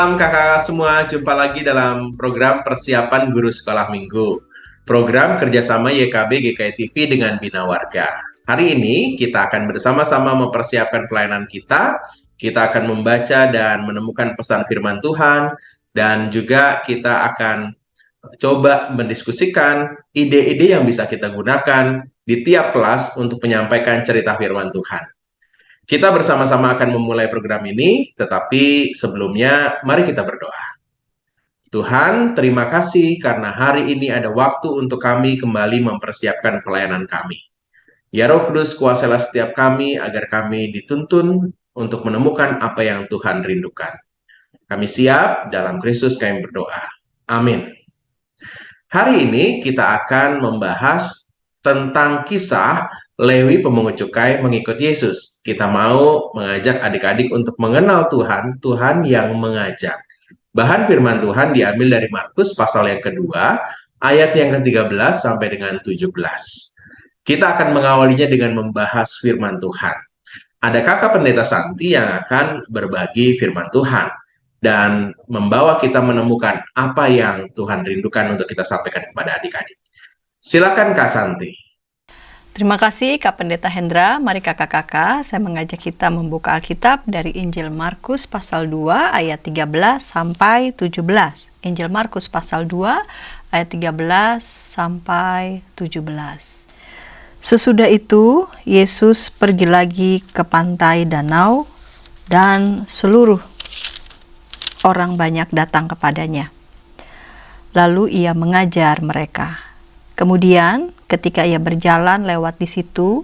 Malam kakak semua, jumpa lagi dalam program persiapan guru sekolah minggu. Program kerjasama YKB GKI TV dengan Bina Warga. Hari ini kita akan bersama-sama mempersiapkan pelayanan kita. Kita akan membaca dan menemukan pesan firman Tuhan. Dan juga kita akan coba mendiskusikan ide-ide yang bisa kita gunakan di tiap kelas untuk menyampaikan cerita firman Tuhan. Kita bersama-sama akan memulai program ini, tetapi sebelumnya mari kita berdoa. Tuhan, terima kasih karena hari ini ada waktu untuk kami kembali mempersiapkan pelayanan kami. Ya Roh Kudus, kuasailah setiap kami agar kami dituntun untuk menemukan apa yang Tuhan rindukan. Kami siap, dalam Kristus kami berdoa. Amin. Hari ini kita akan membahas tentang kisah Lewi pemungut cukai mengikut Yesus. Kita mau mengajak adik-adik untuk mengenal Tuhan, Tuhan yang mengajak. Bahan firman Tuhan diambil dari Markus pasal yang kedua, ayat yang ke-13 sampai dengan 17. Kita akan mengawalinya dengan membahas firman Tuhan. Ada kakak pendeta Santi yang akan berbagi firman Tuhan dan membawa kita menemukan apa yang Tuhan rindukan untuk kita sampaikan kepada adik-adik. Silakan Kak Santi. Terima kasih Kak Pendeta Hendra. Mari kakak-kakak, saya mengajak kita membuka Alkitab dari Injil Markus pasal 2 ayat 13 sampai 17. Injil Markus pasal 2 ayat 13 sampai 17. Sesudah itu, Yesus pergi lagi ke pantai danau dan seluruh orang banyak datang kepadanya. Lalu ia mengajar mereka. Kemudian, ketika ia berjalan lewat di situ,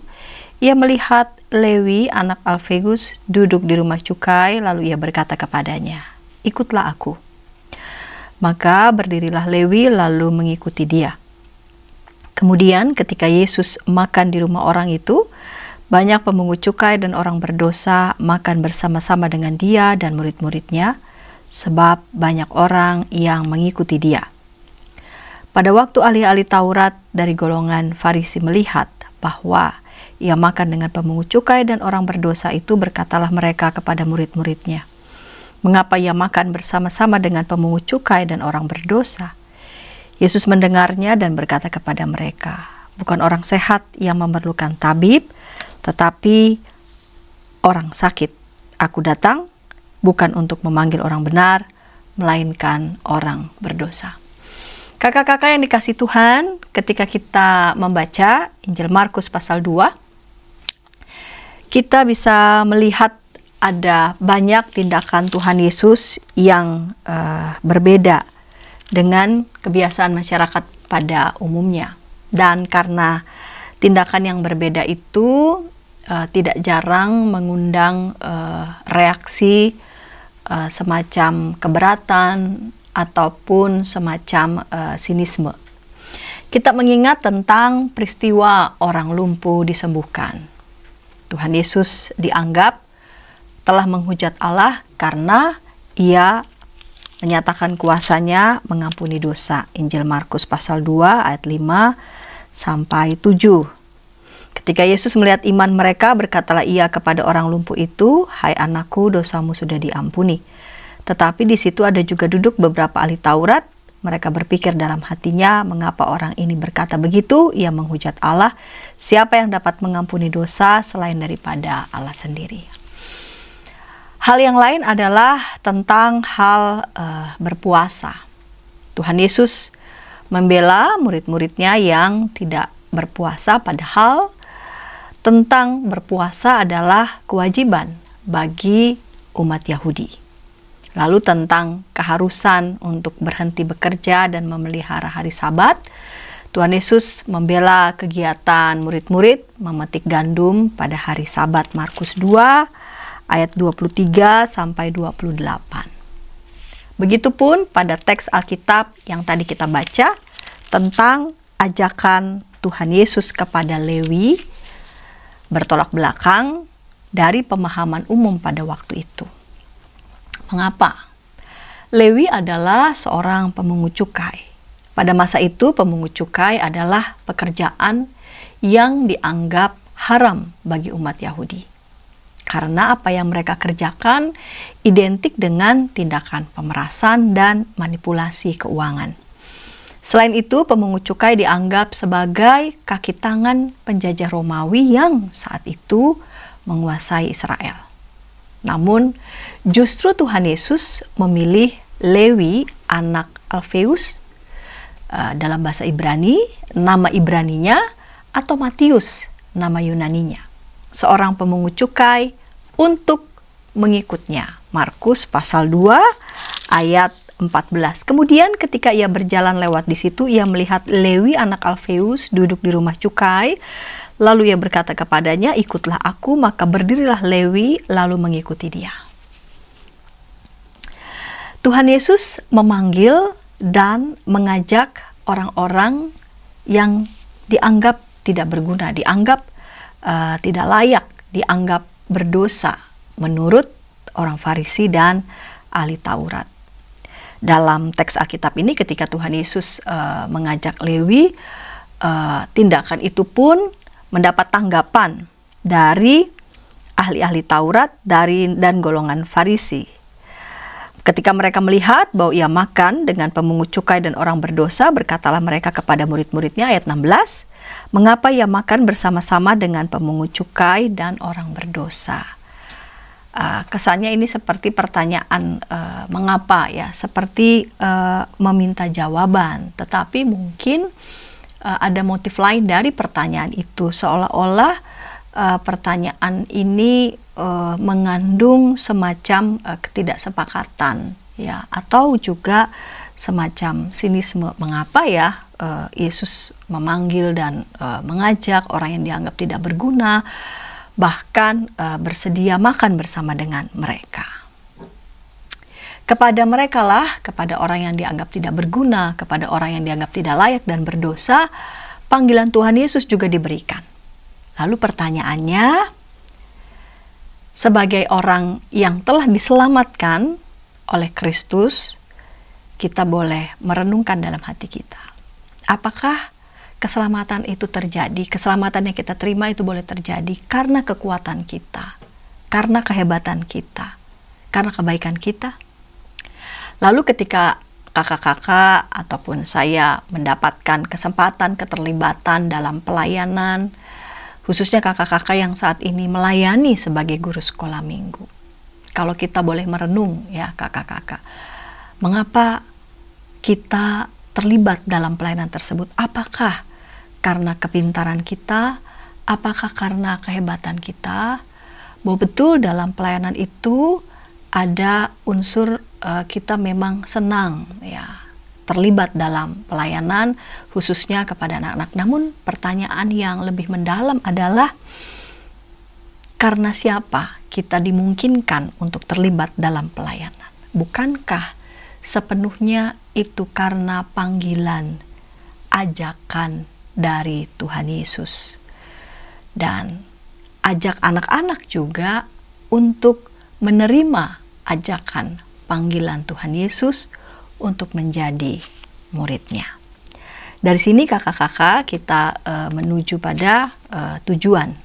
ia melihat Lewi anak Alfeus duduk di rumah cukai, lalu ia berkata kepadanya, "Ikutlah aku." Maka berdirilah Lewi lalu mengikuti dia. Kemudian ketika Yesus makan di rumah orang itu, banyak pemungut cukai dan orang berdosa makan bersama-sama dengan dia dan murid-muridnya, sebab banyak orang yang mengikuti dia. Pada waktu ahli-ahli Taurat dari golongan Farisi melihat bahwa ia makan dengan pemungut cukai dan orang berdosa itu, berkatalah mereka kepada murid-muridnya, "Mengapa ia makan bersama-sama dengan pemungut cukai dan orang berdosa?" Yesus mendengarnya dan berkata kepada mereka, "Bukan orang sehat yang memerlukan tabib, tetapi orang sakit. Aku datang bukan untuk memanggil orang benar, melainkan orang berdosa." Kakak-kakak yang dikasih Tuhan, ketika kita membaca Injil Markus pasal 2, kita bisa melihat ada banyak tindakan Tuhan Yesus yang berbeda dengan kebiasaan masyarakat pada umumnya. Dan karena tindakan yang berbeda itu tidak jarang mengundang reaksi semacam keberatan ataupun semacam sinisme. Kita mengingat tentang peristiwa orang lumpuh disembuhkan. Tuhan Yesus dianggap telah menghujat Allah karena ia menyatakan kuasanya mengampuni dosa. Injil Markus pasal 2 ayat 5 sampai 7. Ketika Yesus melihat iman mereka, berkatalah ia kepada orang lumpuh itu, "Hai anakku, dosamu sudah diampuni." Tetapi di situ ada juga duduk beberapa ahli Taurat. Mereka berpikir dalam hatinya, "Mengapa orang ini berkata begitu? Ia menghujat Allah. Siapa yang dapat mengampuni dosa selain daripada Allah sendiri?" Hal yang lain adalah tentang hal berpuasa. Tuhan Yesus membela murid-muridnya yang tidak berpuasa, padahal tentang berpuasa adalah kewajiban bagi umat Yahudi. Lalu tentang keharusan untuk berhenti bekerja dan memelihara hari Sabat, Tuhan Yesus membela kegiatan murid-murid memetik gandum pada hari Sabat. Markus 2 ayat 23 sampai 28. Begitupun pada teks Alkitab yang tadi kita baca tentang ajakan Tuhan Yesus kepada Lewi bertolak belakang dari pemahaman umum pada waktu itu. Mengapa? Lewi adalah seorang pemungut cukai. Pada masa itu pemungut cukai adalah pekerjaan yang dianggap haram bagi umat Yahudi. karena apa yang mereka kerjakan identik dengan tindakan pemerasan dan manipulasi keuangan. Selain itu, pemungut cukai dianggap sebagai kaki tangan penjajah Romawi yang saat itu menguasai Israel. Namun, justru Tuhan Yesus memilih Lewi, anak Alfeus, dalam bahasa Ibrani, nama Ibraninya, atau Matius, nama Yunaninya, seorang pemungut cukai untuk mengikutnya. Markus pasal 2 ayat 14. Kemudian ketika ia berjalan lewat di situ, ia melihat Lewi anak Alfeus duduk di rumah cukai. Lalu ia berkata kepadanya, "Ikutlah aku." Maka berdirilah Lewi lalu mengikuti dia. Tuhan Yesus memanggil dan mengajak orang-orang yang dianggap tidak berguna, dianggap tidak layak, dianggap berdosa menurut orang Farisi dan ahli Taurat. Dalam teks Alkitab ini ketika Tuhan Yesus mengajak Lewi, tindakan itu pun mendapat tanggapan dari ahli-ahli Taurat dan golongan Farisi. Ketika mereka melihat bahwa ia makan dengan pemungut cukai dan orang berdosa, berkatalah mereka kepada murid-muridnya, ayat 16, "Mengapa ia makan bersama-sama dengan pemungut cukai dan orang berdosa?" Kesannya ini seperti pertanyaan mengapa ya, seperti meminta jawaban, tetapi mungkin ada motif lain dari pertanyaan itu, seolah-olah pertanyaan ini mengandung semacam ketidaksepakatan ya, atau juga semacam sinisme. Mengapa ya Yesus memanggil dan mengajak orang yang dianggap tidak berguna, bahkan bersedia makan bersama dengan mereka. Kepada mereka lah, kepada orang yang dianggap tidak berguna, kepada orang yang dianggap tidak layak dan berdosa, panggilan Tuhan Yesus juga diberikan. Lalu pertanyaannya, sebagai orang yang telah diselamatkan oleh Kristus, kita boleh merenungkan dalam hati kita. Apakah keselamatan itu terjadi, keselamatan yang kita terima itu boleh terjadi karena kekuatan kita, karena kehebatan kita, karena kebaikan kita? Lalu ketika kakak-kakak ataupun saya mendapatkan kesempatan keterlibatan dalam pelayanan, khususnya kakak-kakak yang saat ini melayani sebagai guru sekolah minggu. Kalau kita boleh merenung ya kakak-kakak, mengapa kita terlibat dalam pelayanan tersebut? Apakah karena kepintaran kita? Apakah karena kehebatan kita? Bahwa betul dalam pelayanan itu ada unsur kita memang senang ya terlibat dalam pelayanan, khususnya kepada anak-anak. Namun pertanyaan yang lebih mendalam adalah, karena siapa kita dimungkinkan untuk terlibat dalam pelayanan? Bukankah sepenuhnya itu karena panggilan, ajakan dari Tuhan Yesus? Dan ajak anak-anak juga untuk menerima ajakan panggilan Tuhan Yesus untuk menjadi muridnya. Dari sini kakak-kakak kita menuju pada tujuan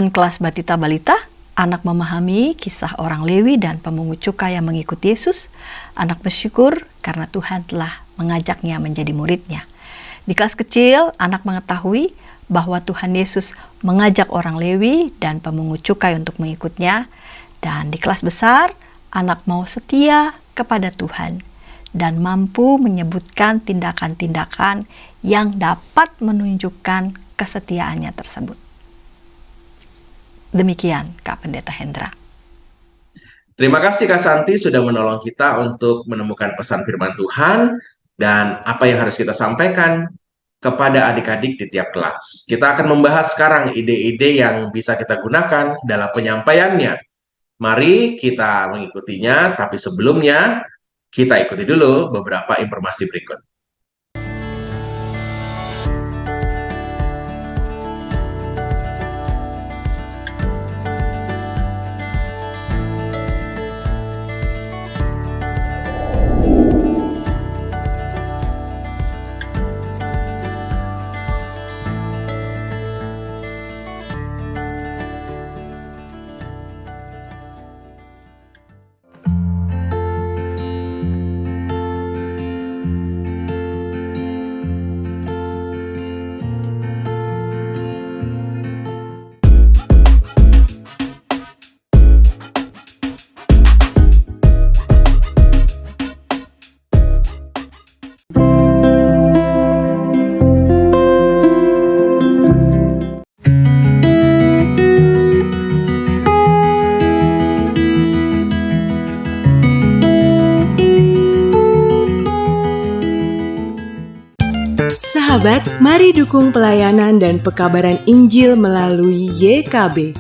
kelas Batita Balita. Anak memahami kisah orang Lewi dan pemungut cukai yang mengikuti Yesus. Anak bersyukur karena Tuhan telah mengajaknya menjadi muridnya. Di kelas kecil, anak mengetahui bahwa Tuhan Yesus mengajak orang Lewi dan pemungut cukai untuk mengikutnya. Dan di kelas besar, anak mau setia kepada Tuhan dan mampu menyebutkan tindakan-tindakan yang dapat menunjukkan kesetiaannya tersebut. Demikian Kak Pendeta Hendra. Terima kasih Kak Santi sudah menolong kita untuk menemukan pesan firman Tuhan dan apa yang harus kita sampaikan kepada adik-adik di tiap kelas. Kita akan membahas sekarang ide-ide yang bisa kita gunakan dalam penyampaiannya. Mari kita mengikutinya, tapi sebelumnya kita ikuti dulu beberapa informasi berikut. Sahabat, mari dukung pelayanan dan pekabaran Injil melalui YKB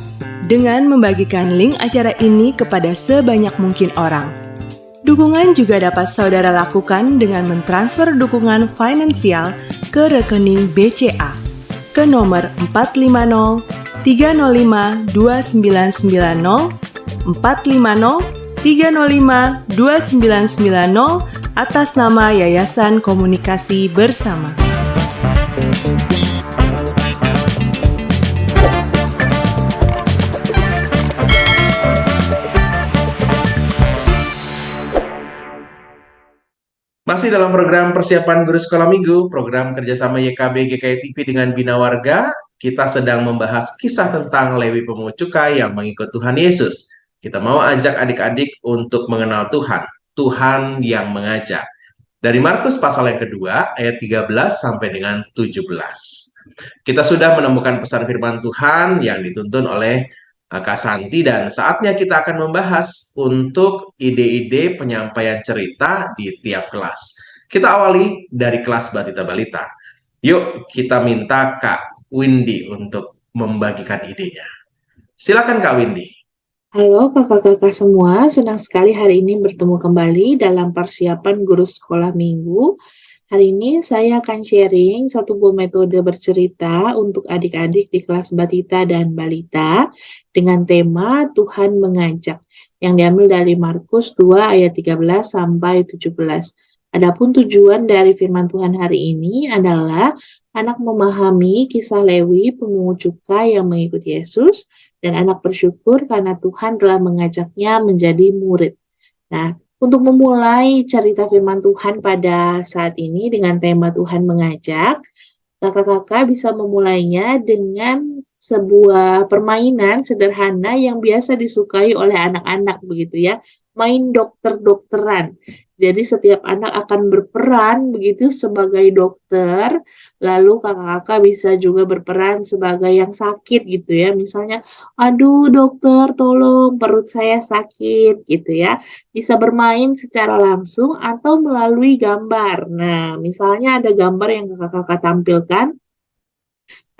dengan membagikan link acara ini kepada sebanyak mungkin orang. Dukungan juga dapat saudara lakukan dengan mentransfer dukungan finansial ke rekening BCA ke nomor 450 305 2990 450 305 2990 atas nama Yayasan Komunikasi Bersama. Masih dalam program persiapan guru sekolah minggu, program kerjasama YKB GKI TV dengan Bina Warga, kita sedang membahas kisah tentang Lewi pemungut cukai yang mengikut Tuhan Yesus. Kita mau ajak adik-adik untuk mengenal Tuhan, Tuhan yang mengajak. Dari Markus pasal yang kedua, ayat 13 sampai dengan 17. Kita sudah menemukan pesan firman Tuhan yang dituntun oleh Kak Santi, dan saatnya kita akan membahas untuk ide-ide penyampaian cerita di tiap kelas. Kita awali dari kelas Batita Balita. Yuk kita minta Kak Windy untuk membagikan idenya. Silakan Kak Windy. Halo kakak-kakak semua, senang sekali hari ini bertemu kembali dalam persiapan guru sekolah minggu. Hari ini saya akan sharing satu buah metode bercerita untuk adik-adik di kelas Batita dan Balita dengan tema Tuhan mengajak yang diambil dari Markus 2 ayat 13 sampai 17. Adapun tujuan dari firman Tuhan hari ini adalah anak memahami kisah Lewi pemungut cukai yang mengikuti Yesus dan anak bersyukur karena Tuhan telah mengajaknya menjadi murid. Nah, untuk memulai cerita firman Tuhan pada saat ini dengan tema Tuhan mengajak, kakak-kakak bisa memulainya dengan sebuah permainan sederhana yang biasa disukai oleh anak-anak begitu ya, main dokter-dokteran. Jadi setiap anak akan berperan begitu sebagai dokter, lalu kakak-kakak bisa juga berperan sebagai yang sakit gitu ya. Misalnya, aduh dokter tolong perut saya sakit gitu ya. Bisa bermain secara langsung atau melalui gambar. Nah, misalnya ada gambar yang kakak-kakak tampilkan.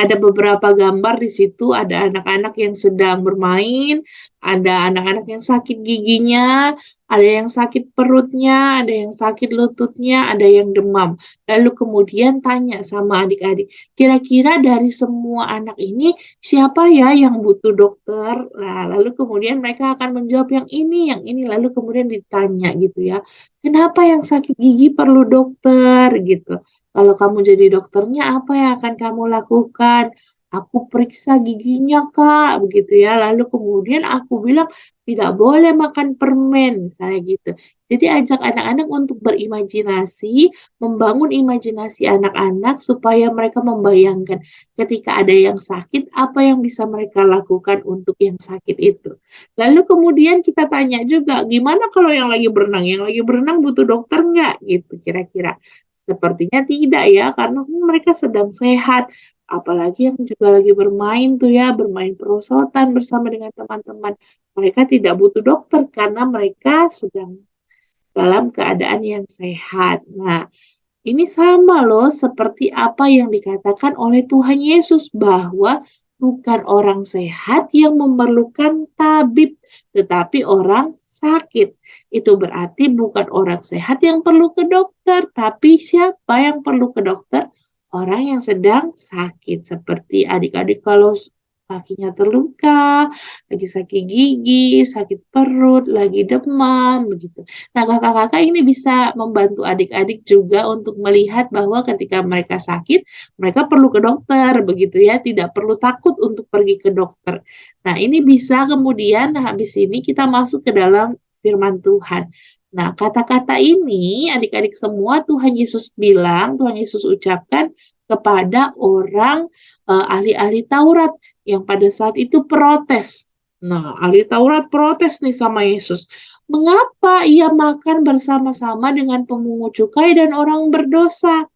Ada beberapa gambar di situ, ada anak-anak yang sedang bermain, ada anak-anak yang sakit giginya, ada yang sakit perutnya, ada yang sakit lututnya, ada yang demam. Lalu kemudian tanya sama adik-adik, kira-kira dari semua anak ini siapa ya yang butuh dokter? Nah, lalu kemudian mereka akan menjawab yang ini, lalu kemudian ditanya gitu ya, kenapa yang sakit gigi perlu dokter gitu. Kalau kamu jadi dokternya, apa yang akan kamu lakukan? Aku periksa giginya, Kak, begitu ya. Lalu kemudian aku bilang, tidak boleh makan permen, misalnya gitu. Jadi ajak anak-anak untuk berimajinasi, membangun imajinasi anak-anak supaya mereka membayangkan ketika ada yang sakit, apa yang bisa mereka lakukan untuk yang sakit itu. Lalu kemudian kita tanya juga, gimana kalau yang lagi berenang? Yang lagi berenang butuh dokter nggak? Gitu kira-kira. Sepertinya tidak ya, karena mereka sedang sehat. Apalagi yang juga lagi bermain tuh ya, bermain perosotan bersama dengan teman-teman. Mereka tidak butuh dokter karena mereka sedang dalam keadaan yang sehat. Nah, ini sama loh seperti apa yang dikatakan oleh Tuhan Yesus bahwa bukan orang sehat yang memerlukan tabib, tetapi orang sakit. Itu berarti bukan orang sehat yang perlu ke dokter, tapi siapa yang perlu ke dokter? Orang yang sedang sakit, seperti adik-adik kalau kakinya terluka, lagi sakit gigi, sakit perut, lagi demam, begitu. Nah, kakak-kakak ini bisa membantu adik-adik juga untuk melihat bahwa ketika mereka sakit, mereka perlu ke dokter, begitu ya, tidak perlu takut untuk pergi ke dokter. Nah, ini bisa kemudian habis ini kita masuk ke dalam firman Tuhan. Nah, kata-kata ini adik-adik semua Tuhan Yesus bilang, Tuhan Yesus ucapkan kepada orang ahli-ahli Taurat yang pada saat itu protes. Nah, ahli Taurat protes nih sama Yesus. Mengapa ia makan bersama-sama dengan pemungut cukai dan orang berdosa?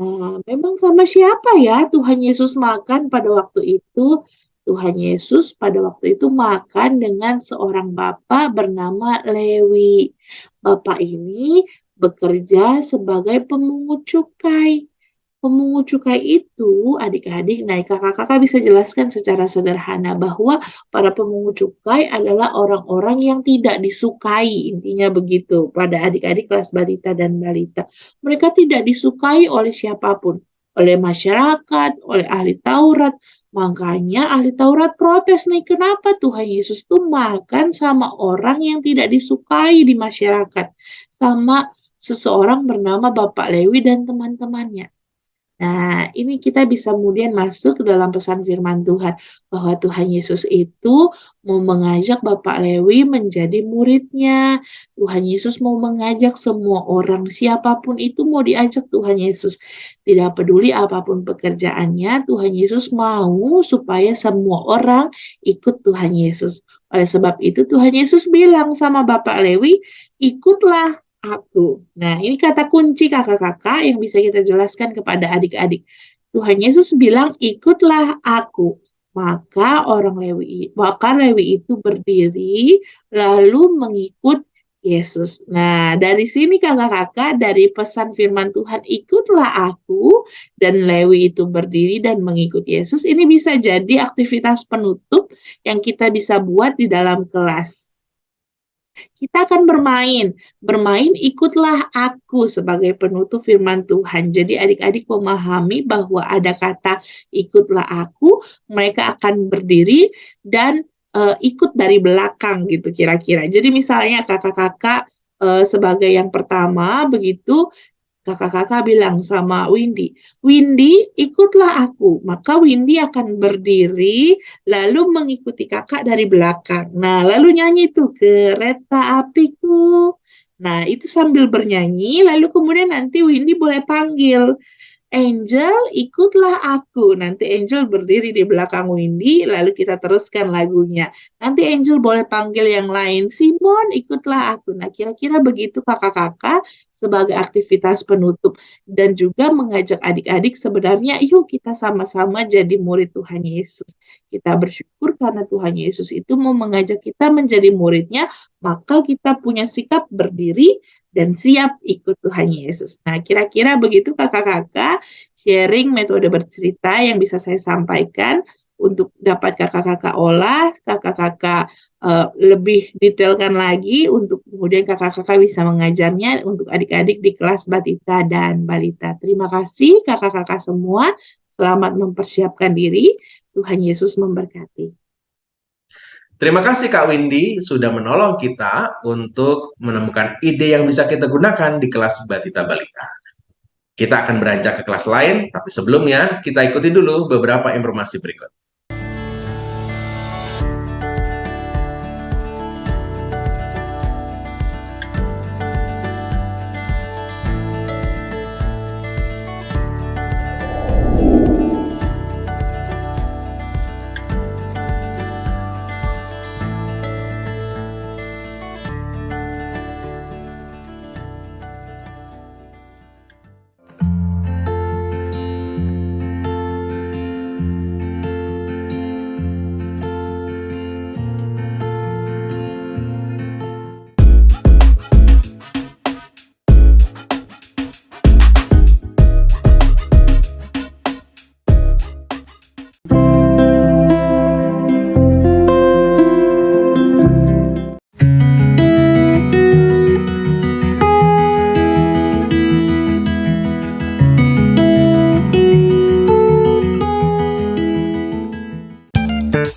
Nah, memang sama siapa ya Tuhan Yesus makan pada waktu itu? Tuhan Yesus pada waktu itu makan dengan seorang bapak bernama Lewi. Bapak ini bekerja sebagai pemungut cukai. Pemungut cukai itu, adik-adik, kakak-kakak bisa jelaskan secara sederhana bahwa para pemungut cukai adalah orang-orang yang tidak disukai, intinya begitu, pada adik-adik kelas balita dan balita. Mereka tidak disukai oleh siapapun, oleh masyarakat, oleh ahli Taurat. Makanya ahli Taurat protes nih, kenapa Tuhan Yesus tuh makan sama orang yang tidak disukai di masyarakat, sama seseorang bernama Bapak Lewi dan teman-temannya. Nah, ini kita bisa kemudian masuk ke dalam pesan firman Tuhan, bahwa Tuhan Yesus itu mau mengajak Bapak Lewi menjadi muridnya. Tuhan Yesus mau mengajak semua orang, siapapun itu mau diajak Tuhan Yesus. Tidak peduli apapun pekerjaannya, Tuhan Yesus mau supaya semua orang ikut Tuhan Yesus. Oleh sebab itu Tuhan Yesus bilang sama Bapak Lewi, ikutlah aku. Nah, ini kata kunci kakak-kakak yang bisa kita jelaskan kepada adik-adik. Tuhan Yesus bilang, ikutlah aku. Maka Lewi itu berdiri lalu mengikut Yesus. Nah, dari sini kakak-kakak, dari pesan firman Tuhan, ikutlah aku, dan Lewi itu berdiri dan mengikut Yesus, ini bisa jadi aktivitas penutup yang kita bisa buat di dalam kelas. Kita akan bermain ikutlah aku sebagai penutup firman Tuhan. Jadi adik-adik memahami bahwa ada kata ikutlah aku, mereka akan berdiri dan ikut dari belakang gitu kira-kira. Jadi misalnya kakak-kakak sebagai yang pertama begitu, kakak-kakak bilang sama Windy, Windy ikutlah aku. Maka Windy akan berdiri lalu mengikuti kakak dari belakang. Nah, lalu nyanyi tuh, kereta apiku. Nah, itu sambil bernyanyi, lalu kemudian nanti Windy boleh panggil, Angel, ikutlah aku. Nanti Angel berdiri di belakang Windy, lalu kita teruskan lagunya. Nanti Angel boleh panggil yang lain, Simon, ikutlah aku. Nah, kira-kira begitu kakak-kakak sebagai aktivitas penutup. Dan juga mengajak adik-adik sebenarnya, yuk kita sama-sama jadi murid Tuhan Yesus. Kita bersyukur karena Tuhan Yesus itu mau mengajak kita menjadi muridnya, maka kita punya sikap berdiri dan siap ikut Tuhan Yesus. Nah, kira-kira begitu kakak-kakak sharing metode bercerita yang bisa saya sampaikan untuk dapat kakak-kakak olah, kakak-kakak lebih detailkan lagi untuk kemudian kakak-kakak bisa mengajarnya untuk adik-adik di kelas batita dan balita. Terima kasih kakak-kakak semua, selamat mempersiapkan diri, Tuhan Yesus memberkati. Terima kasih Kak Windy sudah menolong kita untuk menemukan ide yang bisa kita gunakan di kelas Batita Balita. Kita akan beranjak ke kelas lain, tapi sebelumnya kita ikuti dulu beberapa informasi berikut.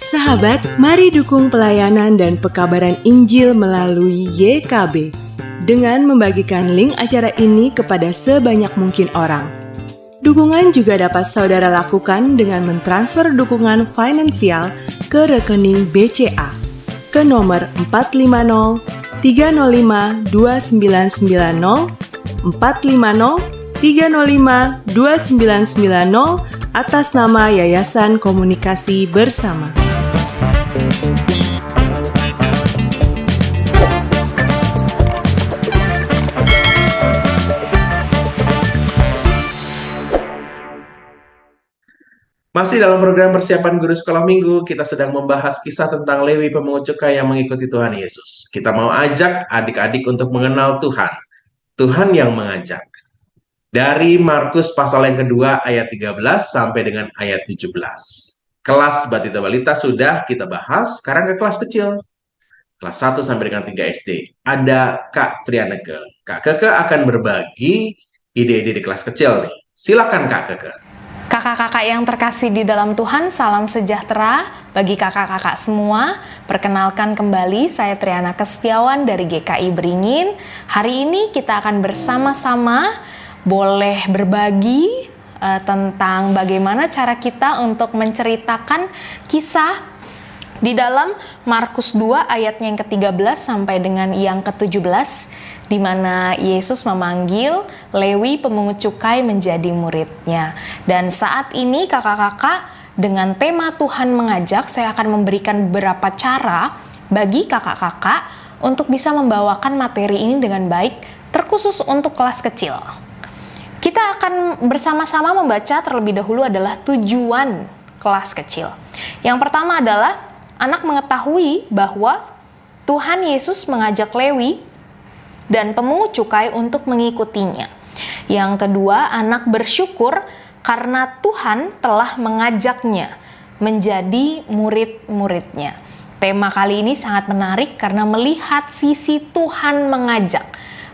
Sahabat, mari dukung pelayanan dan pekabaran Injil melalui YKB dengan membagikan link acara ini kepada sebanyak mungkin orang. Dukungan juga dapat saudara lakukan dengan mentransfer dukungan finansial ke rekening BCA ke nomor 450 305 2990 450 305 2990 atas nama Yayasan Komunikasi Bersama. Masih dalam program persiapan guru sekolah minggu, kita sedang membahas kisah tentang Lewi pemungut cukai yang mengikuti Tuhan Yesus. Kita mau ajak adik-adik untuk mengenal Tuhan. Tuhan yang mengajak. Dari Markus pasal yang kedua ayat 13 sampai dengan ayat 17. Kelas Batita Balita sudah kita bahas, sekarang ke kelas kecil. Kelas 1 sampai dengan 3 SD. Ada Kak Trianeke. Kak Keke akan berbagi ide-ide di kelas kecil nih. Silakan Kak Keke. Kakak-kakak yang terkasih di dalam Tuhan, salam sejahtera bagi kakak-kakak semua. Perkenalkan kembali, saya Trianeke Setiawan dari GKI Beringin. Hari ini kita akan bersama-sama boleh berbagi tentang bagaimana cara kita untuk menceritakan kisah di dalam Markus 2 ayatnya yang ke-13 sampai dengan yang ke-17, di mana Yesus memanggil Lewi pemungut cukai menjadi muridnya. Dan saat ini kakak-kakak, dengan tema Tuhan mengajak, saya akan memberikan beberapa cara bagi kakak-kakak untuk bisa membawakan materi ini dengan baik, terkhusus untuk kelas kecil. Kita akan bersama-sama membaca terlebih dahulu adalah tujuan kelas kecil. Yang pertama adalah anak mengetahui bahwa Tuhan Yesus mengajak Lewi dan pemungut cukai untuk mengikutinya. Yang kedua, anak bersyukur karena Tuhan telah mengajaknya menjadi murid-muridnya. Tema kali ini sangat menarik karena melihat sisi Tuhan mengajak,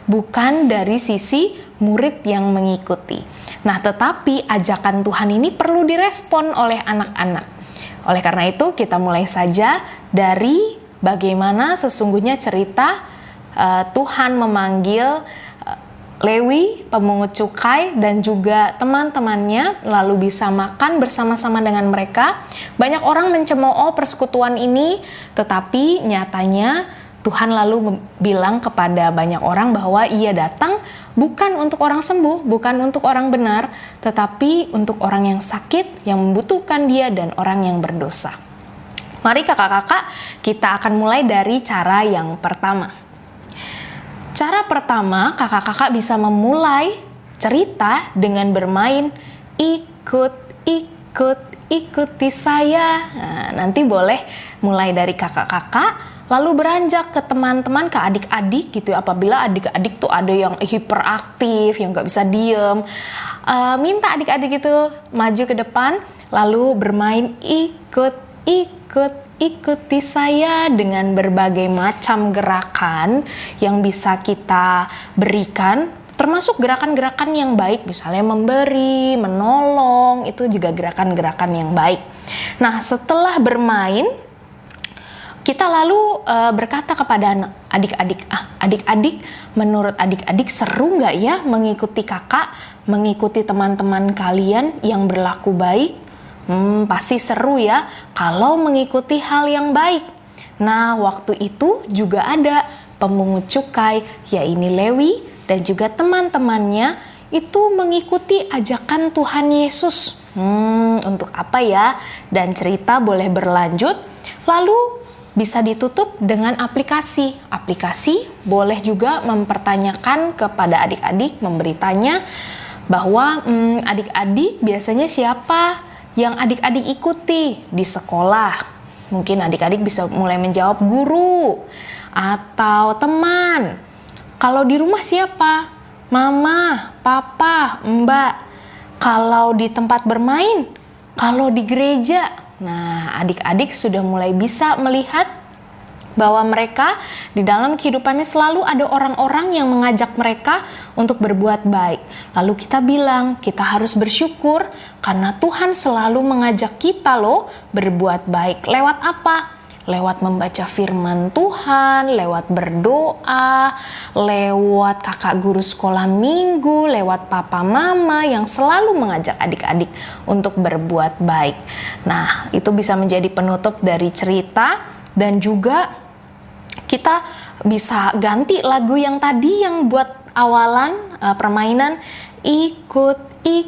bukan dari sisi murid yang mengikuti. Nah, tetapi ajakan Tuhan ini perlu direspon oleh anak-anak. Oleh karena itu, kita mulai saja dari bagaimana sesungguhnya cerita Tuhan memanggil Lewi, pemungut cukai, dan juga teman-temannya, lalu bisa makan bersama-sama dengan mereka. Banyak orang mencemooh persekutuan ini, tetapi nyatanya Tuhan lalu bilang kepada banyak orang bahwa ia datang bukan untuk orang sembuh, bukan untuk orang benar, tetapi untuk orang yang sakit, yang membutuhkan dia, dan orang yang berdosa. Mari kakak-kakak, kita akan mulai dari cara yang pertama. Cara pertama, kakak-kakak bisa memulai cerita dengan bermain ikuti saya. Nah, nanti boleh mulai dari kakak-kakak, lalu beranjak ke teman-teman, ke adik-adik gitu ya. Apabila adik-adik tuh ada yang hiperaktif, yang gak bisa diem, minta adik-adik itu maju ke depan, lalu bermain ikuti saya dengan berbagai macam gerakan yang bisa kita berikan, termasuk gerakan-gerakan yang baik, misalnya memberi, menolong, itu juga gerakan-gerakan yang baik. Nah, setelah bermain, kita lalu berkata kepada adik-adik, adik-adik, menurut adik-adik seru nggak ya mengikuti kakak, mengikuti teman-teman kalian yang berlaku baik? Pasti seru ya kalau mengikuti hal yang baik. Nah, waktu itu juga ada pemungut cukai, yaitu Lewi, dan juga teman-temannya itu mengikuti ajakan Tuhan Yesus. Untuk apa ya? Dan cerita boleh berlanjut, lalu bisa ditutup dengan aplikasi. Aplikasi boleh juga mempertanyakan kepada adik-adik, memberi tanya bahwa adik-adik biasanya siapa yang adik-adik ikuti di sekolah. Mungkin adik-adik bisa mulai menjawab guru atau teman. Kalau di rumah siapa? Mama, papa, mbak. Kalau di tempat bermain, kalau di gereja. Nah, adik-adik sudah mulai bisa melihat bahwa mereka di dalam kehidupannya selalu ada orang-orang yang mengajak mereka untuk berbuat baik. Lalu kita bilang, kita harus bersyukur karena Tuhan selalu mengajak kita loh berbuat baik. Lewat apa? Lewat membaca firman Tuhan, lewat berdoa, lewat kakak guru sekolah minggu, lewat papa mama yang selalu mengajak adik-adik untuk berbuat baik. Nah, itu bisa menjadi penutup dari cerita, dan juga kita bisa ganti lagu yang tadi yang buat awalan permainan ikuti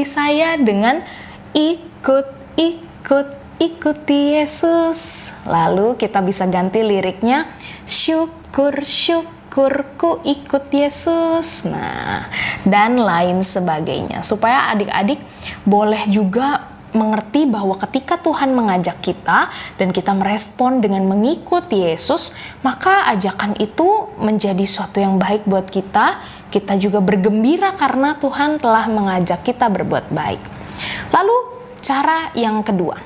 saya dengan ikuti Yesus. Lalu kita bisa ganti liriknya syukurku ikut Yesus. Nah, dan lain sebagainya. Supaya adik-adik boleh juga mengerti bahwa ketika Tuhan mengajak kita dan kita merespon dengan mengikuti Yesus, maka ajakan itu menjadi suatu yang baik buat kita. kita juga bergembira karena Tuhan telah mengajak kita berbuat baik. Lalu cara yang kedua.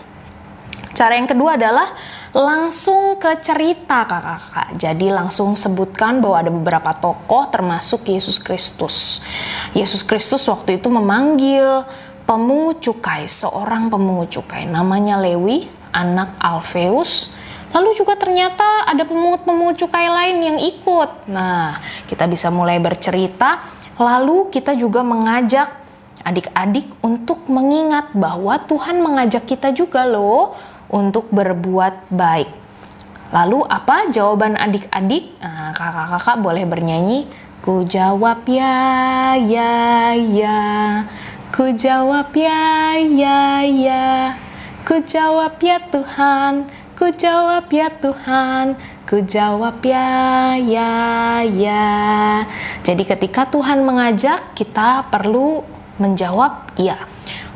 Cara yang kedua adalah langsung ke cerita kakak-kakak. Jadi langsung sebutkan bahwa ada beberapa tokoh termasuk Yesus Kristus. Yesus Kristus waktu itu memanggil pemungut cukai, seorang pemungut cukai namanya Lewi, anak Alfeus. Lalu juga ternyata ada pemungut-pemungut cukai lain yang ikut. Nah, kita bisa mulai bercerita, lalu kita juga mengajak adik-adik untuk mengingat bahwa Tuhan mengajak kita juga loh untuk berbuat baik. Lalu apa jawaban adik-adik? Nah, kakak-kakak boleh bernyanyi. Ku jawab ya, ya. Ku jawab ya, ya. Ku jawab ya Tuhan. Ku jawab ya Tuhan. Ku jawab ya, ya. Jadi ketika Tuhan mengajak, kita perlu menjawab ya.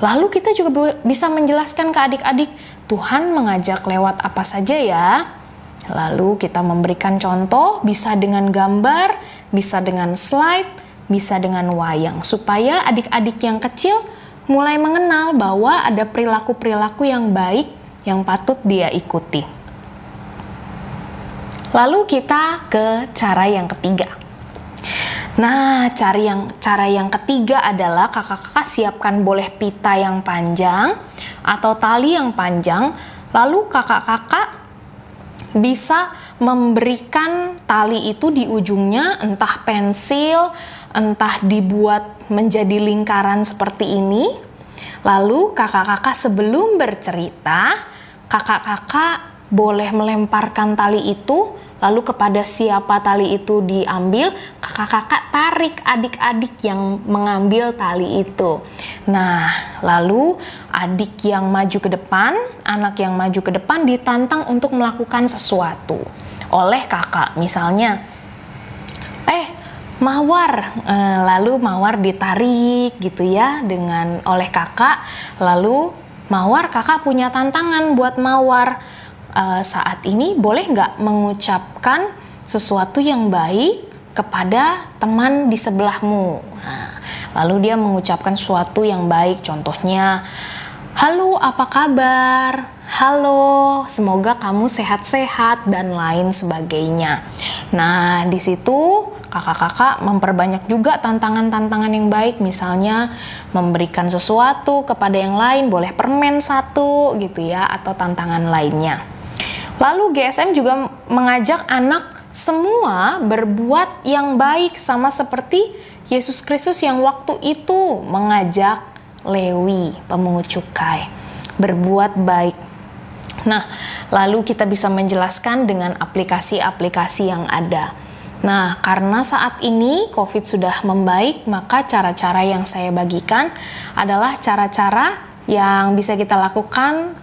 Lalu kita juga bisa menjelaskan ke adik-adik, Tuhan mengajak lewat apa saja ya. Lalu kita memberikan contoh, bisa dengan gambar, bisa dengan slide, bisa dengan wayang, supaya adik-adik yang kecil mulai mengenal bahwa ada perilaku-perilaku yang baik yang patut dia ikuti. Lalu kita ke cara yang ketiga. Nah, cara yang ketiga adalah kakak-kakak siapkan boleh pita yang panjang atau tali yang panjang, lalu kakak-kakak bisa memberikan tali itu di ujungnya, entah pensil, entah dibuat menjadi lingkaran seperti ini. Lalu kakak-kakak sebelum bercerita, kakak-kakak boleh melemparkan tali itu, lalu kepada siapa tali itu diambil, kakak-kakak tarik adik-adik yang mengambil tali itu. Nah, lalu adik yang maju ke depan, anak yang maju ke depan ditantang untuk melakukan sesuatu oleh kakak. Misalnya, mawar, lalu mawar ditarik gitu ya oleh kakak. Lalu mawar, kakak punya tantangan buat mawar. Saat ini boleh nggak mengucapkan sesuatu yang baik kepada teman di sebelahmu. Nah, lalu dia mengucapkan sesuatu yang baik, contohnya, halo apa kabar? Halo, semoga kamu sehat-sehat dan lain sebagainya. Nah, di situ kakak-kakak memperbanyak juga tantangan-tantangan yang baik, misalnya memberikan sesuatu kepada yang lain, boleh permen satu gitu ya, atau tantangan lainnya. Lalu GSM juga mengajak anak semua berbuat yang baik sama seperti Yesus Kristus yang waktu itu mengajak Lewi, pemungut cukai, berbuat baik. Nah, lalu kita bisa menjelaskan dengan aplikasi-aplikasi yang ada. Nah, karena saat ini COVID sudah membaik, maka cara-cara yang saya bagikan adalah cara-cara yang bisa kita lakukan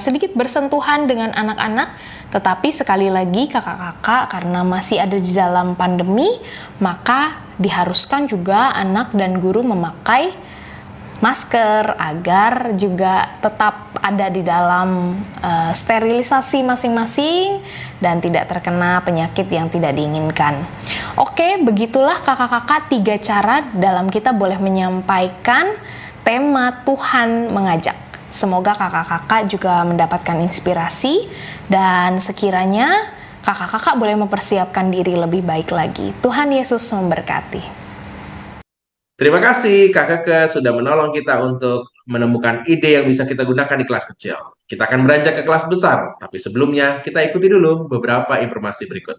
sedikit bersentuhan dengan anak-anak, tetapi sekali lagi kakak-kakak karena masih ada di dalam pandemi, maka diharuskan juga anak dan guru memakai masker agar juga tetap ada di dalam sterilisasi masing-masing dan tidak terkena penyakit yang tidak diinginkan. Oke, begitulah kakak-kakak 3 cara dalam kita boleh menyampaikan tema Tuhan mengajak. Semoga kakak-kakak juga mendapatkan inspirasi dan sekiranya kakak-kakak boleh mempersiapkan diri lebih baik lagi. Tuhan Yesus memberkati. Terima kasih Kak Keke sudah menolong kita untuk menemukan ide yang bisa kita gunakan di kelas kecil. Kita akan beranjak ke kelas besar, tapi sebelumnya kita ikuti dulu beberapa informasi berikut.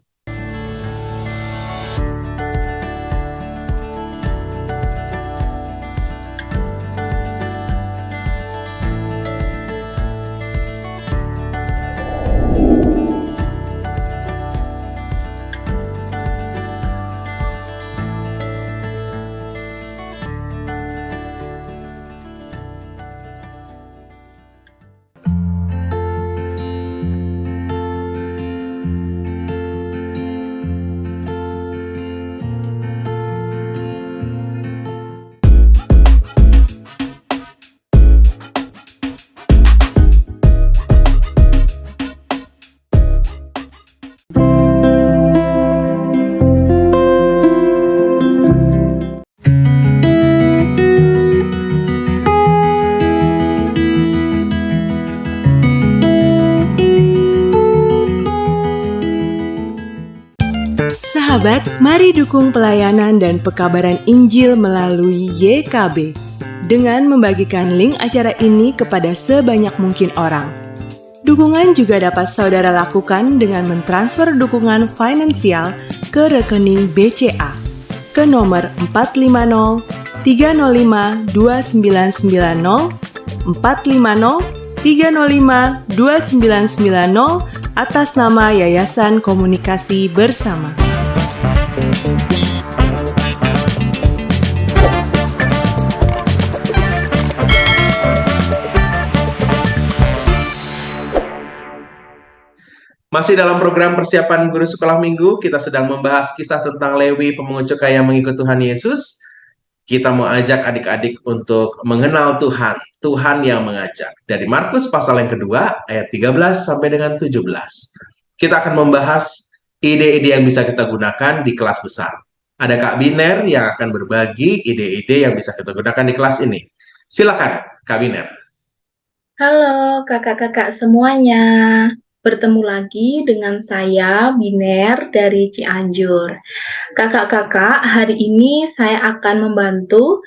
Sahabat, mari dukung pelayanan dan pekabaran Injil melalui YKB dengan membagikan link acara ini kepada sebanyak mungkin orang. Dukungan juga dapat saudara lakukan dengan mentransfer dukungan finansial ke rekening BCA ke nomor 450 305 2990 450 305 2990 atas nama Yayasan Komunikasi Bersama. Masih dalam program persiapan guru sekolah minggu, kita sedang membahas kisah tentang Lewi pemungut cukai yang mengikut Tuhan Yesus. Kita mau ajak adik-adik untuk mengenal Tuhan, Tuhan yang mengajak. Dari Markus pasal yang kedua, ayat 13 sampai dengan 17. Kita akan membahas ide-ide yang bisa kita gunakan di kelas besar. Ada Kak Biner yang akan berbagi ide-ide yang bisa kita gunakan di kelas ini. Silakan, Kak Biner. Halo kakak-kakak semuanya, bertemu lagi dengan saya Biner dari Cianjur. Kakak-kakak, hari ini saya akan membantu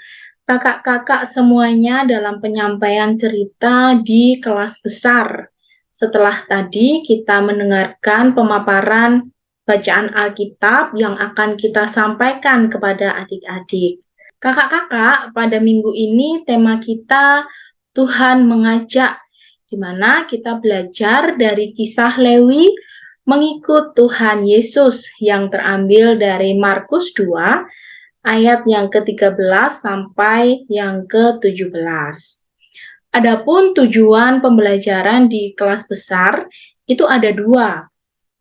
kakak-kakak semuanya dalam penyampaian cerita di kelas besar. Setelah tadi kita mendengarkan pemaparan bacaan Alkitab yang akan kita sampaikan kepada adik-adik. Kakak-kakak, pada minggu ini tema kita Tuhan mengajak, di mana kita belajar dari kisah Lewi mengikut Tuhan Yesus yang terambil dari Markus 2 ayat yang ke-13 sampai yang ke-17. Adapun tujuan pembelajaran di kelas besar itu ada dua.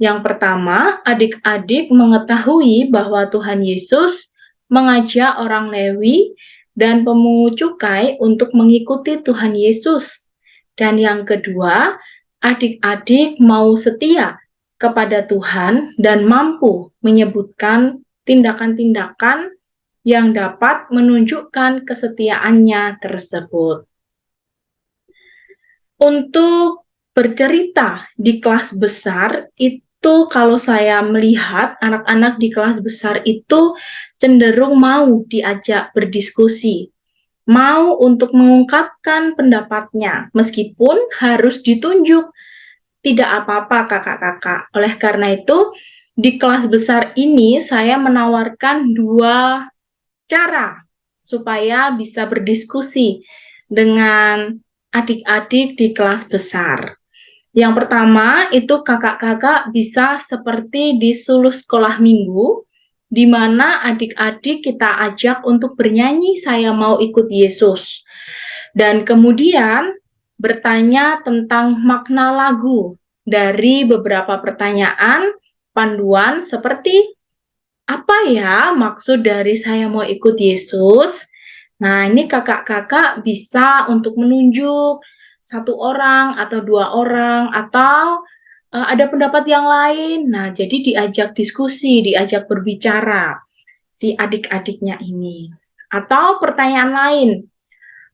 Yang pertama, adik-adik mengetahui bahwa Tuhan Yesus mengajak orang Lewi dan pemungut cukai untuk mengikuti Tuhan Yesus. Dan yang kedua, adik-adik mau setia kepada Tuhan dan mampu menyebutkan tindakan-tindakan yang dapat menunjukkan kesetiaannya tersebut. Untuk bercerita di kelas besar itu, kalau saya melihat anak-anak di kelas besar itu cenderung mau diajak berdiskusi, mau untuk mengungkapkan pendapatnya, meskipun harus ditunjuk. Tidak apa-apa kakak-kakak. Oleh karena itu, di kelas besar ini saya menawarkan dua cara supaya bisa berdiskusi dengan adik-adik di kelas besar. Yang pertama, itu kakak-kakak bisa seperti di Suluh Sekolah Minggu, di mana adik-adik kita ajak untuk bernyanyi "Saya Mau Ikut Yesus". Dan kemudian bertanya tentang makna lagu dari beberapa pertanyaan panduan seperti, apa ya maksud dari "Saya Mau Ikut Yesus"? Nah, ini kakak-kakak bisa untuk menunjuk satu orang atau dua orang, atau ada pendapat yang lain. Nah, jadi diajak diskusi, diajak berbicara si adik-adiknya ini. Atau pertanyaan lain,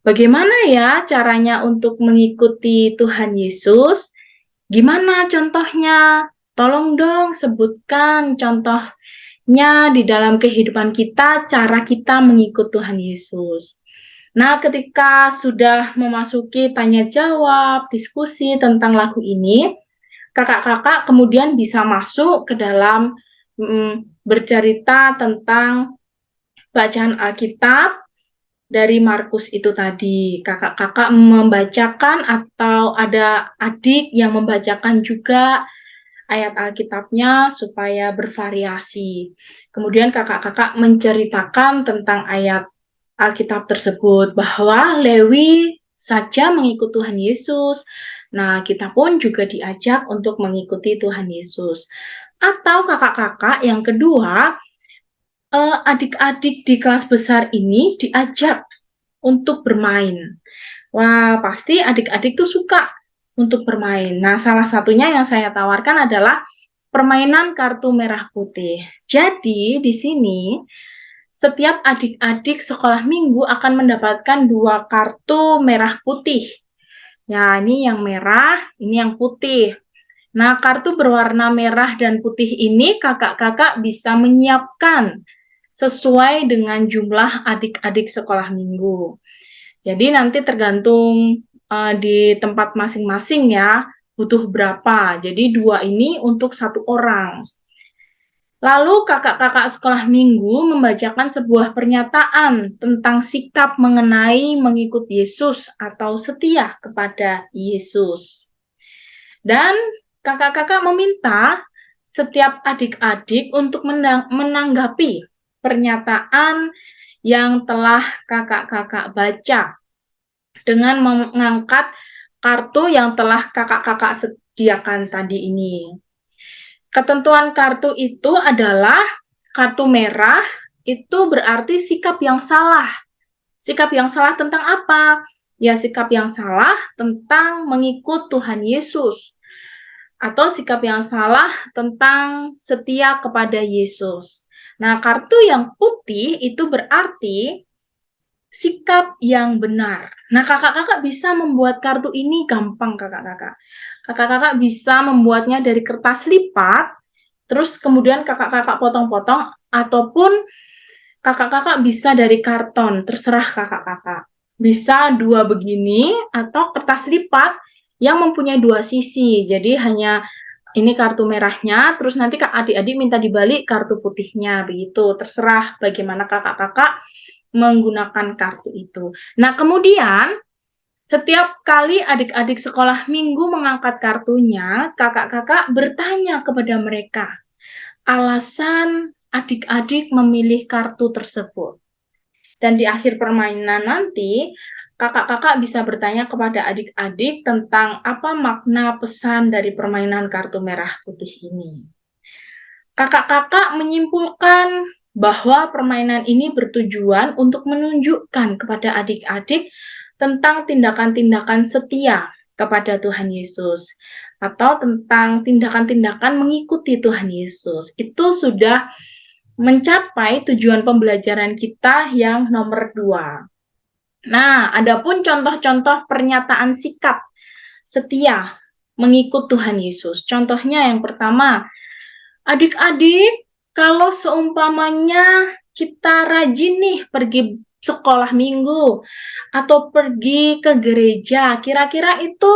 bagaimana ya caranya untuk mengikuti Tuhan Yesus? Gimana contohnya? Tolong dong sebutkan contohnya di dalam kehidupan kita, cara kita mengikut Tuhan Yesus. Nah, ketika sudah memasuki tanya jawab, diskusi tentang lagu ini, kakak-kakak kemudian bisa masuk ke dalam bercerita tentang bacaan Alkitab dari Markus itu tadi. Kakak-kakak membacakan atau ada adik yang membacakan juga ayat Alkitabnya supaya bervariasi. Kemudian kakak-kakak menceritakan tentang ayat Alkitab tersebut, bahwa Lewi saja mengikut Tuhan Yesus. Nah, kita pun juga diajak untuk mengikuti Tuhan Yesus. Atau kakak-kakak yang kedua, adik-adik di kelas besar ini diajak untuk bermain. Wah, pasti adik-adik tuh suka untuk bermain. Nah, salah satunya yang saya tawarkan adalah permainan kartu merah putih. Jadi, di sini setiap adik-adik sekolah minggu akan mendapatkan 2 kartu merah putih. Ya, ini yang merah, ini yang putih. Nah, kartu berwarna merah dan putih ini kakak-kakak bisa menyiapkan sesuai dengan jumlah adik-adik sekolah minggu. Jadi nanti tergantung di tempat masing-masing ya, butuh berapa. Jadi 2 ini untuk 1 orang. Lalu kakak-kakak sekolah minggu membacakan sebuah pernyataan tentang sikap mengenai mengikut Yesus atau setia kepada Yesus. Dan kakak-kakak meminta setiap adik-adik untuk menanggapi pernyataan yang telah kakak-kakak baca dengan mengangkat kartu yang telah kakak-kakak sediakan tadi ini. Ketentuan kartu itu adalah kartu merah itu berarti sikap yang salah. Sikap yang salah tentang apa? Ya, sikap yang salah tentang mengikut Tuhan Yesus. Atau sikap yang salah tentang setia kepada Yesus. Nah, kartu yang putih itu berarti sikap yang benar. Nah, kakak-kakak bisa membuat kartu ini gampang, kakak-kakak. Kakak-kakak bisa membuatnya dari kertas lipat, terus kemudian kakak-kakak potong-potong, ataupun kakak-kakak bisa dari karton, terserah kakak-kakak. Bisa 2 begini, atau kertas lipat yang mempunyai 2 sisi. Jadi hanya ini kartu merahnya, terus nanti adik-adik minta dibalik kartu putihnya, begitu. Terserah bagaimana kakak-kakak menggunakan kartu itu. Nah, kemudian setiap kali adik-adik sekolah minggu mengangkat kartunya, kakak-kakak bertanya kepada mereka alasan adik-adik memilih kartu tersebut. Dan di akhir permainan nanti, kakak-kakak bisa bertanya kepada adik-adik tentang apa makna pesan dari permainan kartu merah putih ini. Kakak-kakak menyimpulkan bahwa permainan ini bertujuan untuk menunjukkan kepada adik-adik tentang tindakan-tindakan setia kepada Tuhan Yesus atau tentang tindakan-tindakan mengikuti Tuhan Yesus. Itu sudah mencapai tujuan pembelajaran kita yang nomor 2. Nah, adapun contoh-contoh pernyataan sikap setia mengikut Tuhan Yesus. Contohnya yang pertama, adik-adik, kalau seumpamanya kita rajin nih pergi sekolah minggu atau pergi ke gereja, kira-kira itu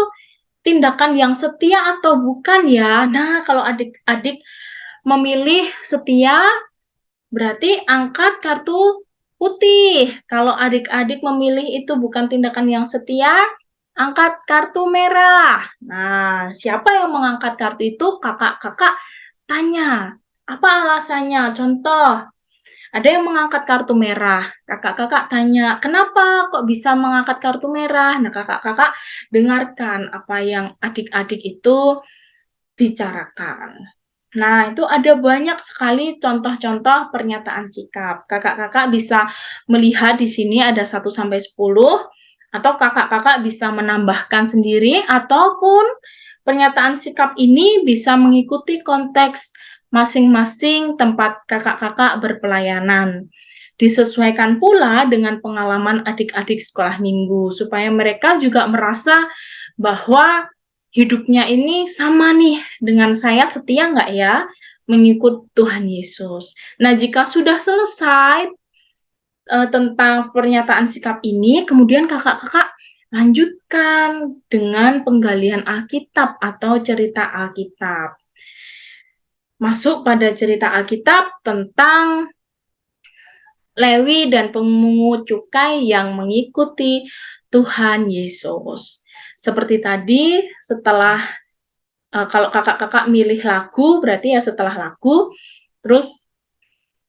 tindakan yang setia atau bukan ya? Nah, kalau adik-adik memilih setia, berarti angkat kartu putih. Kalau adik-adik memilih itu bukan tindakan yang setia, angkat kartu merah. Nah, siapa yang mengangkat kartu itu? Kakak-kakak tanya, apa alasannya? Contoh, ada yang mengangkat kartu merah. Kakak-kakak tanya, kenapa kok bisa mengangkat kartu merah? Nah, kakak-kakak dengarkan apa yang adik-adik itu bicarakan. Nah, itu ada banyak sekali contoh-contoh pernyataan sikap. Kakak-kakak bisa melihat di sini ada 1-10, atau kakak-kakak bisa menambahkan sendiri, ataupun pernyataan sikap ini bisa mengikuti konteks masing-masing tempat kakak-kakak berpelayanan. Disesuaikan pula dengan pengalaman adik-adik sekolah minggu, supaya mereka juga merasa bahwa hidupnya ini sama nih dengan saya, setia nggak ya mengikut Tuhan Yesus. Nah, jika sudah selesai tentang pernyataan sikap ini, kemudian kakak-kakak lanjutkan dengan penggalian Alkitab atau cerita Alkitab. Masuk pada cerita Alkitab tentang Lewi dan pemungut cukai yang mengikuti Tuhan Yesus. Seperti tadi, setelah kalau kakak-kakak milih lagu, berarti ya setelah lagu, terus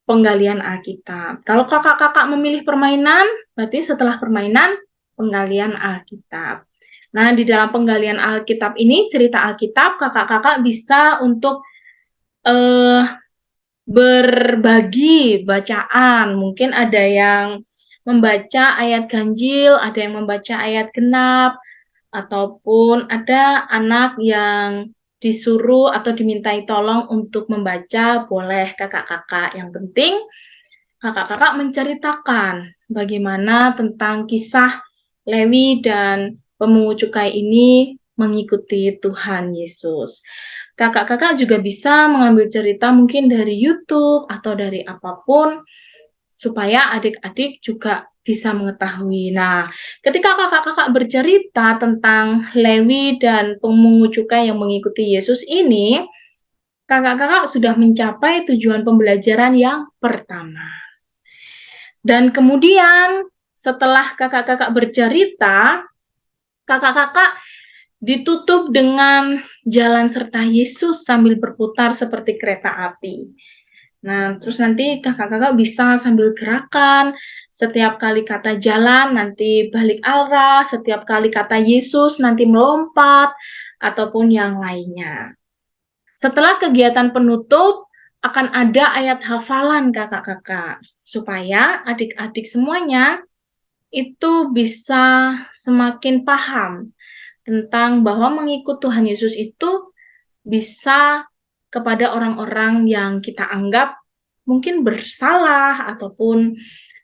penggalian Alkitab. Kalau kakak-kakak memilih permainan, berarti setelah permainan, penggalian Alkitab. Nah, di dalam penggalian Alkitab ini, cerita Alkitab, kakak-kakak bisa untuk berbagi bacaan. Mungkin ada yang membaca ayat ganjil, ada yang membaca ayat genap, ataupun ada anak yang disuruh atau dimintai tolong untuk membaca, boleh kakak-kakak. Yang penting kakak-kakak menceritakan bagaimana tentang kisah Lewi dan pemungut cukai ini mengikuti Tuhan Yesus. Kakak-kakak juga bisa mengambil cerita mungkin dari YouTube atau dari apapun, supaya adik-adik juga bisa mengetahui. Nah, ketika kakak-kakak bercerita tentang Lewi dan pemungut cukai yang mengikuti Yesus ini, kakak-kakak sudah mencapai tujuan pembelajaran yang pertama. Dan kemudian setelah kakak-kakak bercerita, kakak-kakak ditutup dengan jalan serta Yesus sambil berputar seperti kereta api. Nah, terus nanti kakak-kakak bisa sambil gerakan, setiap kali kata jalan nanti balik arah, setiap kali kata Yesus nanti melompat, ataupun yang lainnya. Setelah kegiatan penutup, akan ada ayat hafalan kakak-kakak, supaya adik-adik semuanya itu bisa semakin paham tentang bahwa mengikut Tuhan Yesus itu bisa kepada orang-orang yang kita anggap mungkin bersalah ataupun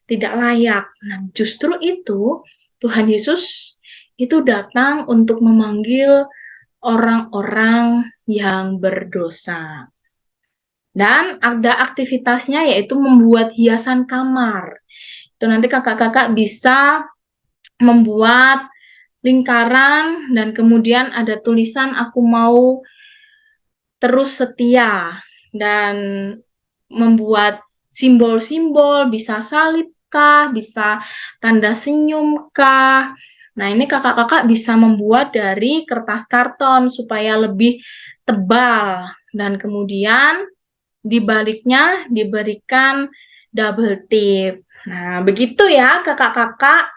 tidak layak. Nah, justru itu Tuhan Yesus itu datang untuk memanggil orang-orang yang berdosa. Dan ada aktivitasnya yaitu membuat hiasan kamar. Itu nanti kakak-kakak bisa membuat lingkaran dan kemudian ada tulisan aku mau terus setia, dan membuat simbol-simbol, bisa salib kah, bisa tanda senyum kah. Nah, ini kakak-kakak bisa membuat dari kertas karton supaya lebih tebal, dan kemudian di baliknya diberikan double tip. Nah, begitu ya kakak-kakak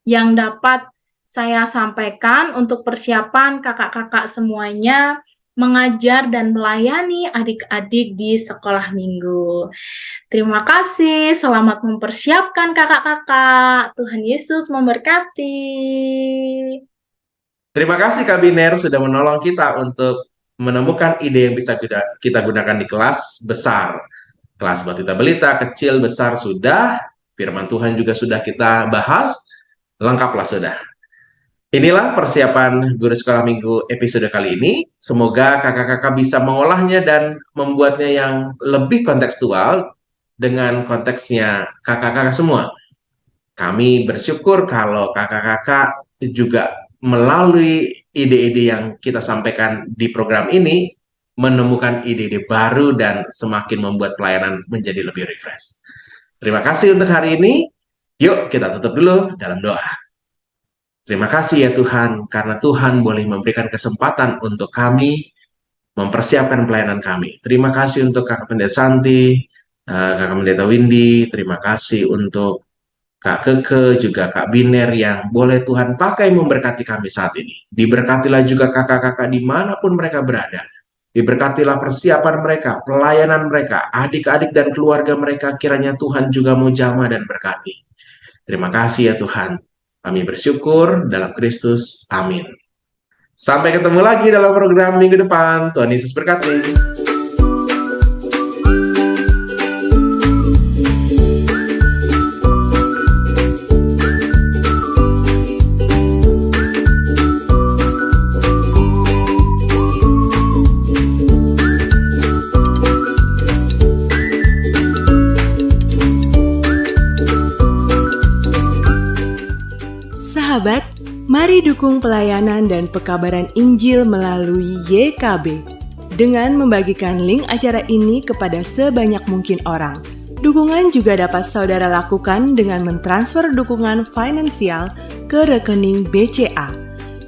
yang dapat saya sampaikan untuk persiapan kakak-kakak semuanya mengajar dan melayani adik-adik di sekolah minggu. Terima kasih, selamat mempersiapkan kakak-kakak. Tuhan Yesus memberkati. Terima kasih Kak Biner sudah menolong kita untuk menemukan ide yang bisa kita gunakan di kelas besar. Kelas Batita Belita, kecil, besar sudah, firman Tuhan juga sudah kita bahas, lengkaplah sudah. Inilah persiapan Guru Sekolah Minggu episode kali ini. Semoga kakak-kakak bisa mengolahnya dan membuatnya yang lebih kontekstual dengan konteksnya kakak-kakak semua. Kami bersyukur kalau kakak-kakak juga melalui ide-ide yang kita sampaikan di program ini menemukan ide-ide baru dan semakin membuat pelayanan menjadi lebih refresh. Terima kasih untuk hari ini. Yuk kita tutup dulu dalam doa. Terima kasih ya Tuhan, karena Tuhan boleh memberikan kesempatan untuk kami mempersiapkan pelayanan kami. Terima kasih untuk Kakak Pendeta Santi, Kakak Pendeta Windy, terima kasih untuk Kak Keke, juga Kak Biner yang boleh Tuhan pakai memberkati kami saat ini. Diberkatilah juga kakak-kakak dimanapun mereka berada. Diberkatilah persiapan mereka, pelayanan mereka, adik-adik dan keluarga mereka, kiranya Tuhan juga mau jamah dan berkati. Terima kasih ya Tuhan. Kami bersyukur dalam Kristus. Amin. Sampai ketemu lagi dalam program minggu depan. Tuhan Yesus berkati. Sahabat, mari dukung pelayanan dan pekabaran Injil melalui YKB dengan membagikan link acara ini kepada sebanyak mungkin orang. Dukungan juga dapat saudara lakukan dengan mentransfer dukungan finansial ke rekening BCA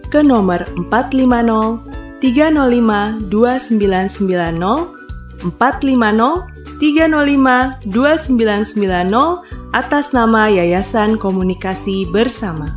ke nomor 450 305 2990 450 305 2990 atas nama Yayasan Komunikasi Bersama.